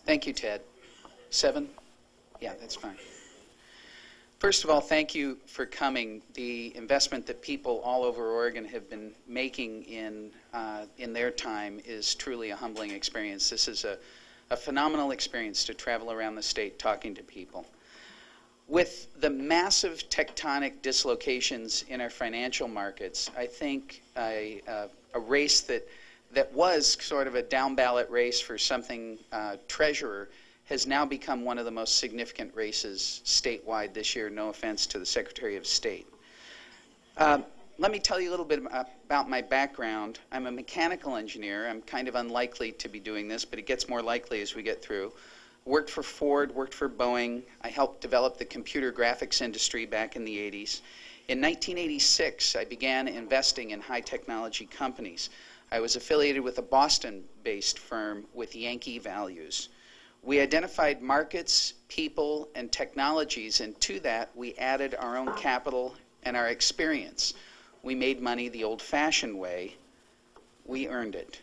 Thank you, Ted. 7? Yeah, that's fine. First of all, thank you for coming. The investment that people all over Oregon have been making in their time is truly a humbling experience. This is a phenomenal experience to travel around the state talking to people. With the massive tectonic dislocations in our financial markets, I think a race that was sort of a down-ballot race for something treasurer has now become one of the most significant races statewide this year, no offense to the Secretary of State. Let me tell you a little bit about my background. I'm a mechanical engineer. I'm kind of unlikely to be doing this, but it gets more likely as we get through. Worked for Ford, worked for Boeing. I helped develop the computer graphics industry back in the 80s. In 1986, I began investing in high technology companies. I was affiliated with a Boston-based firm with Yankee values. We identified markets, people, and technologies, and to that we added our own capital and our experience. We made money the old-fashioned way. We earned it.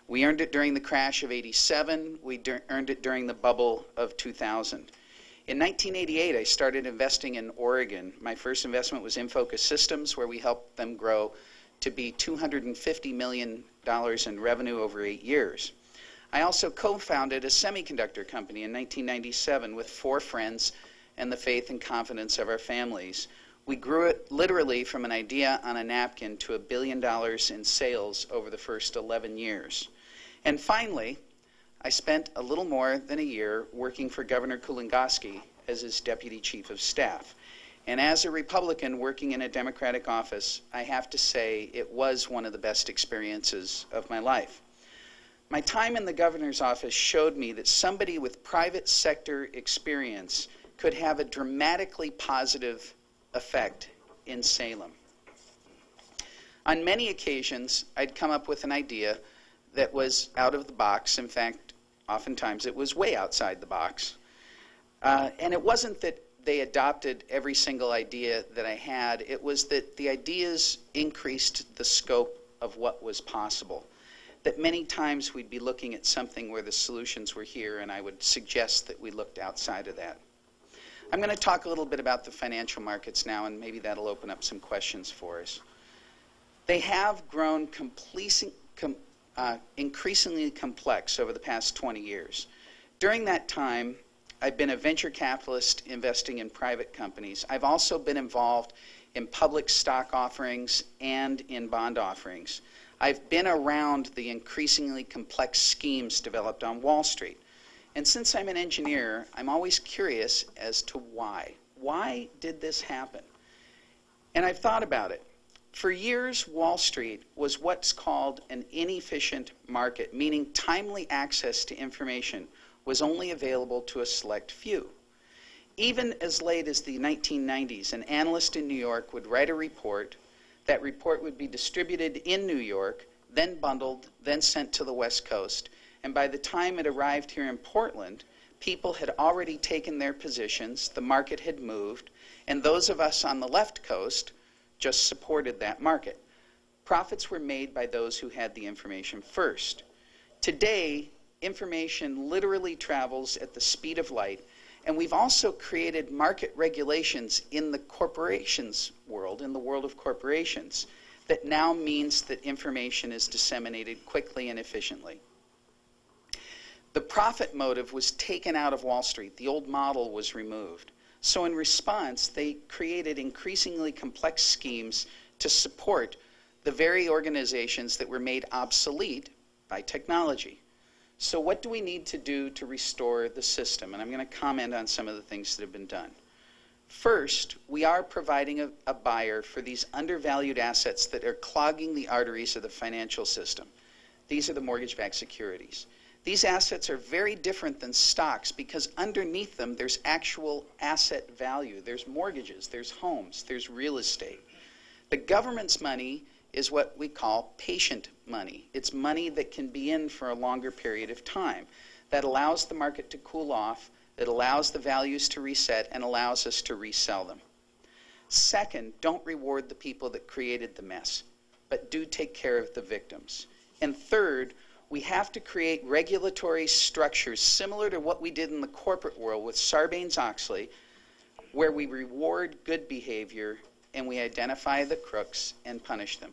We earned it during the crash of '87. We earned it during the bubble of 2000. In 1988, I started investing in Oregon. My first investment was Infocus Systems, where we helped them grow to be $250 million in revenue over 8 years. I also co-founded a semiconductor company in 1997 with 4 friends and the faith and confidence of our families. We grew it literally from an idea on a napkin to $1 billion in sales over the first 11 years. And finally, I spent a little more than a year working for Governor Kulongoski as his deputy chief of staff. And as a Republican working in a Democratic office, I have to say it was one of the best experiences of my life. My time in the governor's office showed me that somebody with private sector experience could have a dramatically positive effect in Salem. On many occasions, I'd come up with an idea that was out of the box. In fact, oftentimes it was way outside the box. And it wasn't that they adopted every single idea that I had. It was that the ideas increased the scope of what was possible. That many times we'd be looking at something where the solutions were here, and I would suggest that we looked outside of that. I'm going to talk a little bit about the financial markets now, and maybe that'll open up some questions for us. They have grown increasingly complex over the past 20 years. During that time, I've been a venture capitalist investing in private companies. I've also been involved in public stock offerings and in bond offerings. I've been around the increasingly complex schemes developed on Wall Street. And since I'm an engineer, I'm always curious as to why. Why did this happen? And I've thought about it. For years, Wall Street was what's called an inefficient market, meaning timely access to information was only available to a select few. Even as late as the 1990s, an analyst in New York would write a report. That report would be distributed in New York, then bundled, then sent to the West Coast. And by the time it arrived here in Portland, people had already taken their positions, the market had moved, and those of us on the left coast just supported that market. Profits were made by those who had the information first. Today, information literally travels at the speed of light, and we've also created market regulations in the corporations world, in the world of corporations, that now means that information is disseminated quickly and efficiently. The profit motive was taken out of Wall Street. The old model was removed. So in response, they created increasingly complex schemes to support the very organizations that were made obsolete by technology. So what do we need to do to restore the system? And I'm going to comment on some of the things that have been done. First, we are providing a buyer for these undervalued assets that are clogging the arteries of the financial system. These are the mortgage-backed securities. These assets are very different than stocks because underneath them there's actual asset value. There's mortgages, there's homes, there's real estate. The government's money is what we call patient money. It's money that can be in for a longer period of time. That allows the market to cool off, that allows the values to reset, and allows us to resell them. Second, don't reward the people that created the mess, but do take care of the victims. And third, We have to create regulatory structures similar to what we did in the corporate world with Sarbanes-Oxley, where we reward good behavior and we identify the crooks and punish them.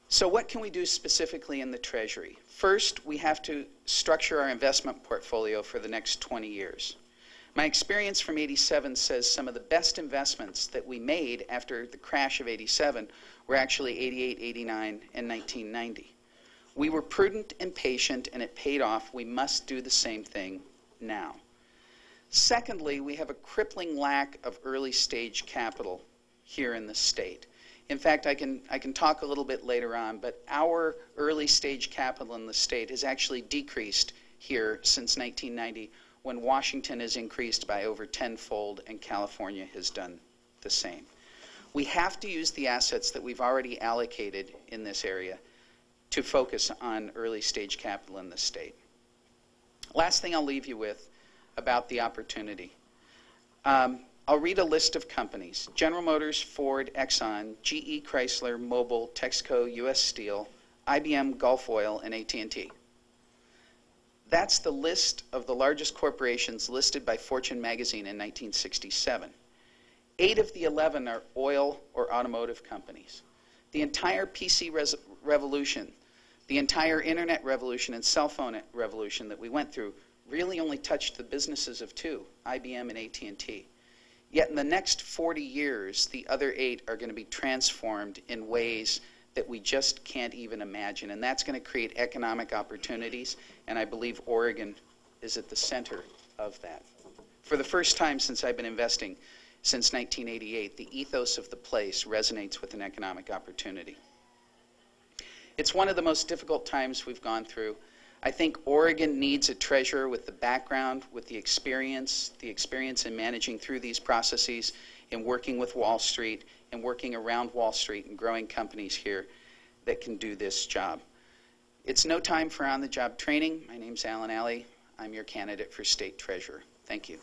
So what can we do specifically in the Treasury? First, we have to structure our investment portfolio for the next 20 years. My experience from '87 says some of the best investments that we made after the crash of '87 were actually '88, '89, and 1990. We were prudent and patient, and it paid off. We must do the same thing now. Secondly, we have a crippling lack of early-stage capital here in the state. In fact, I can talk a little bit later on, but our early-stage capital in the state has actually decreased here since 1990, when Washington has increased by over tenfold and California has done the same. We have to use the assets that we've already allocated in this area to focus on early-stage capital in the state. Last thing I'll leave you with about the opportunity. I'll read a list of companies: General Motors, Ford, Exxon, GE, Chrysler, Mobil, Texaco, US Steel, IBM, Gulf Oil, and AT&T. That's the list of the largest corporations listed by Fortune magazine in 1967. 8 of the 11 are oil or automotive companies. The entire PC revolution, the entire internet revolution and cell phone revolution that we went through really only touched the businesses of 2, IBM and AT&T. Yet in the next 40 years, the other 8 are going to be transformed in ways that we just can't even imagine. And that's going to create economic opportunities, and I believe Oregon is at the center of that. For the first time since I've been investing, since 1988, the ethos of the place resonates with an economic opportunity. It's one of the most difficult times we've gone through. I think Oregon needs a treasurer with the background, with the experience in managing through these processes, in working with Wall Street, and working around Wall Street and growing companies here that can do this job. It's no time for on-the-job training. My name's Alan Alley. I'm your candidate for state treasurer. Thank you.